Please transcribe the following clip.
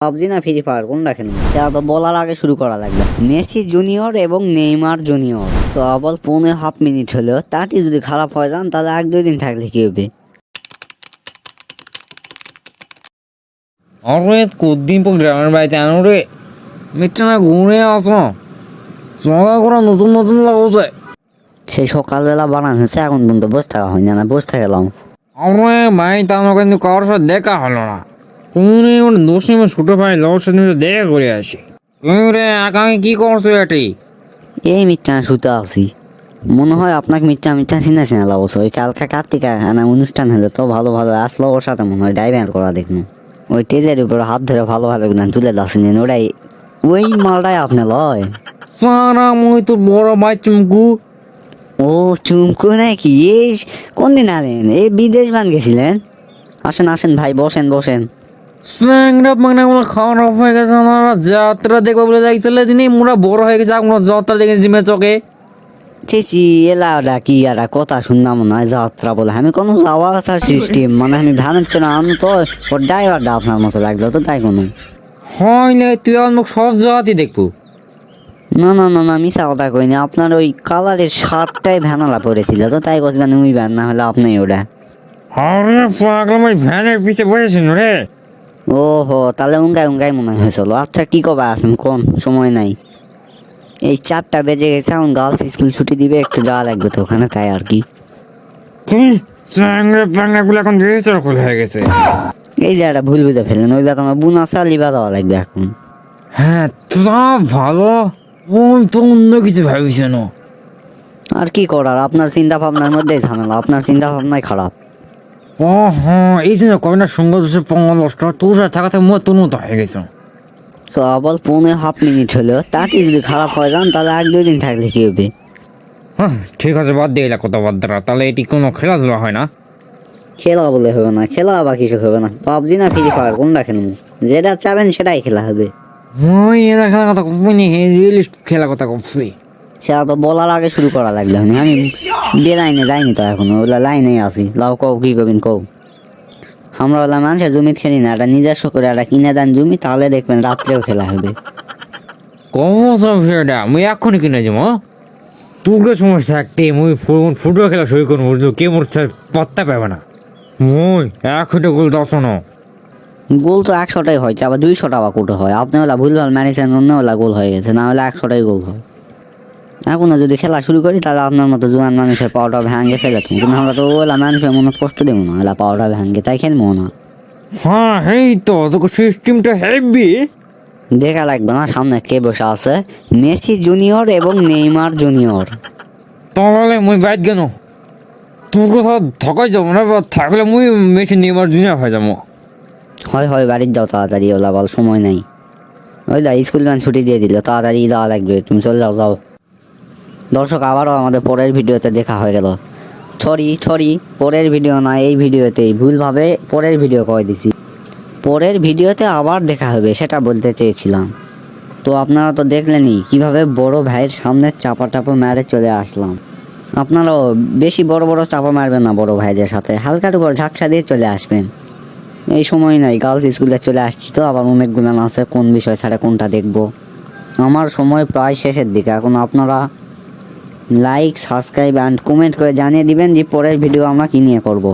PUBG না free fire কোনটা খেলুন? সেটা তো বলার আগে শুরু করা লাগবে। মেসি জুনিয়র এবং নেইমার জুনিয়র তো আবার 15.5 মিনিট হলো, তাতে যদি খারাপ হয়ে যান তাহলে 1-2 দিন থাকলে কি হবে? আরে কদিন পর গ্রামের বাড়িতে আনো রে, মিথ্যা না ঘুরে আসো, সঙ্গে করে নতুন নতুন লাগছে। সেই সকালবেলা বানানো হয়েছে, এখন পর্যন্ত বসে থাকা হয় না, বসে থাকলাম। আরে ভাই তা আমার কিন্তু কারোর সাথে দেখা হলো না। তুমি ওর দোষ নেমে ছোটো ভাই লোর সাথে দেখা করে আসি। তুমি রে আকাঙ্ক্ষে কি করছো এটি? এই মিথ্যা শুতে আছি, মনে হয় আপনাকে মিথ্যা মিথ্যা চিনা চিনা লাগছে। ওই কালকা কার্তিকা না অনুষ্ঠান হলে তো ভালো ভালো আসলো, ওর সাথে মনে হয় ডাইভার করা দেখুন। ওই টেজের উপরে হাত ধরে ভালো ভালো গান তুলে দাসেন, ওটাই ওই মালটাই আপনি লয়। সারা মই তোর বড় ভাই চুমকু। ও চুমকু নাকি? এই কোন দিন আলেন? এই বিদেশ বান গেছিলেন? আসেন আসেন ভাই, বসেন বসেন। স্যাংরা পাংরা গুলো খারাপ হয়ে গেছে, আমরা যাত্রা দেখবো বলে যাইছিলে দিনই মোরা বড় হয়ে গেছে, আমরা যাত্রা দেখে জিমে চকে। চেচি এলাটা কি আর কথা শুনলাম না, যাত্রা বলে আমি কোনো যাওয়া আসার সিস্টেম মানে আমি ভ্যানের চলে আমি তো ওর ড্রাইভারটা আপনার মতো লাগলো তো, তাই কোনো হয় না, তুই আমার মুখ সব জায়গাতেই দেখবো। না না না না মিশা কথা কইনি, আপনার ওই কালারের শার্টটাই ভ্যানালা পড়েছিল তো, তাই বসবেন ওই ভ্যান, না হলে আপনি ওটা। আরে পাগল, ওই ভ্যানের পিছে বসেছিল রে। ওহো, তাহলে উঙ্গাই উঙ্গাই মনে হয়েছিল। আচ্ছা কি কবে আসেন কোন, সময় নাই। এই 4টা বেজে গেছে, এখন গার্লস স্কুল ছুটি দিবে, একটু যাওয়া লাগবে তো ওখানে, তাই আর কি। কি স্যাংরা পাংরা গুলো এখন রিচার্কুল হয়ে গেছে। এই যে একটা ভুল বুঝে ফেলেন, ওইটা তোমার বুনা চালিবা দেওয়া লাগবে এখন। হ্যাঁ তা ভালো, ও তো অন্য কিছু ভাবিস না। আর কি করার, আপনার চিন্তা ভাবনার মধ্যেই ঝামেলা, আপনার চিন্তা ভাবনাই খারাপ। ও হ্যাঁ, এই জন্য কবে না সুন্দর দেশের পঙ্গল নষ্ট, তোর সাথে থাকাতে মত উন্নত হয়ে গেছে। তো আবার 15.5 মিনিট হলো, তাতে যদি খারাপ হয়ে যান তাহলে 1-2 দিন থাকলে কি হবে? হ্যাঁ ঠিক আছে, বাদ দিয়ে এলা কথাবার্তা, তাহলে এটি কোনো খেলাধুলা হয় না। খেলা বলে হবে না, খেলা বা কিছু হবে না। পাবজি না ফ্রি ফায়ার কোনটা খেলবো? যেটা চাবেন সেটাই খেলা হবে। ওই এরা খেলার কথা কইনি, রিয়েলিস্ট খেলার কথা কইছি। সেটা তো বলার আগে শুরু করা লাগলো, আমি বেলাইনে যাইনি তো এখনো, ওগুলা লাইনে আছি। লাও কও কি করবেন কও। আমরা ওলা মানুষের জমি খেলি না, একটা নিজস্ব করে একটা কিনে দেন জমি, তাহলে দেখবেন রাত্রেও খেলা হবে। কম সব সেটা মুই এক্ষুনি কিনে যাবো। তোকে সমস্যা একটি, মুই ফুটবল খেলা শুরু করবো, বুঝলো কে মোর পত্তা পাবে না। মুই 1 গোল 10 না। গোল তো 100টাই হয়, আবার 200টা আবার কোটো হয়। আপনি ওলা ভুলভাল ম্যানেছেন, অন্য ওলা গোল হয়ে গেছে, না হলে 100টাই গোল হয়। এখনো যদি খেলা শুরু করি তাহলে আপনার মতো জোয়ান মানুষের পাওয়াটা ভেঙে ফেলেছেন, কিন্তু আমরা তো ওলা মানুষের মনে কষ্ট দেবো না, ওলা পাওয়াটা ভেঙে তাই খেলবো না। হ্যাঁ এই তো তোকে সিস্টেমটা হেভি। দেখা লাগবে না, সামনে কে বসে আছে, মেসি জুনিয়র এবং নেইমার জুনিয়র। তাহলে মুই বাইক গেল, তোর কথা থকাই যাবো না, থাকলে মুই মেশি নেবার দুনিয়া হয়ে যাবো। হয় হয় বাড়ির যাও তাড়াতাড়ি, ওলা বল সময় নাই। ওই দা স্কুল ভ্যান ছুটি দিয়ে দিল, তাড়াতাড়ি যাওয়া লাগবে, তুমি চলে যাও যাও। দর্শক আবারও আমাদের পরের ভিডিওতে দেখা হয়ে গেল। সরি পরের ভিডিও না, এই ভিডিওতেই ভুলভাবে পরের ভিডিও করে দিছি। পরের ভিডিওতে আবার দেখা হবে সেটা বলতে চেয়েছিলাম। তো আপনারা তো দেখলেনই কিভাবে বড় ভাইয়ের সামনে চাপা টাপা মেরে চলে আসলাম। আপনারাও বেশি বড় বড় চাপা মারবেন না বড় ভাইদের সাথে, হালকার উপর ঝাঁকসা দিয়ে চলে আসবেন। এই সময় নাই, গার্লস স্কুলে চলে আসছি তো, আবার অনেক গুণান আছে, কোন বিষয় ছাড়া কোনটা দেখবো। আমার সময় প্রায় শেষের দিকে, এখন আপনারা লাইক সাবস্ক্রাইব অ্যান্ড কমেন্ট করে জানিয়ে দিবেন যে পরের ভিডিও আমরা কী নিয়ে করব।